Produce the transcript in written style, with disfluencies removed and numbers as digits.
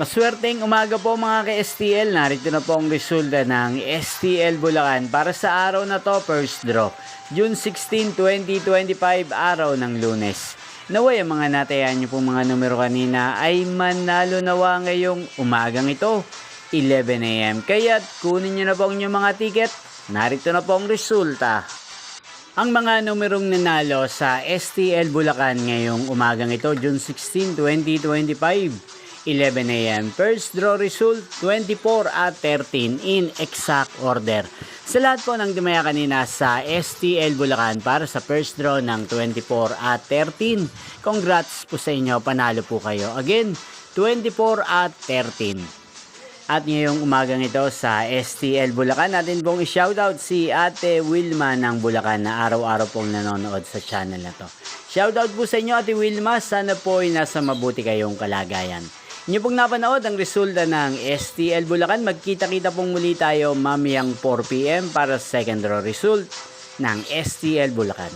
Maswerteng umaga po mga ka-STL. Narito na po ang resulta ng STL Bulacan para sa araw na to, first draw. June 16, 2025, araw ng Lunes. Naway ang mga natayan nyo pong mga numero kanina ay manalo nawa ngayong umagang ito, 11 AM. Kaya't kunin nyo na po ang inyong mga ticket. Narito na po ang resulta. Ang mga numerong nanalo sa STL Bulacan ngayong umagang ito, June 16, 2025. 11 AM. First draw result, 24 at 13 in exact order. Sa lahat po ng dumaya kanina sa STL Bulacan para sa first draw ng 24 at 13. Congrats po sa inyo, panalo po kayo. Again, 24 at 13. At ngayong umagang ito sa STL Bulacan, natin pong i-shoutout si Ate Wilma ng Bulacan na araw-araw pong nanonood sa channel na to. Shoutout po sa inyo Ate Wilma, sana po ay nasa mabuti kayong kalagayan. Inyo pong napanood ang resulta ng STL Bulacan. Magkita-kita pong muli tayo mamayang 4 PM para sa second draw result ng STL Bulacan.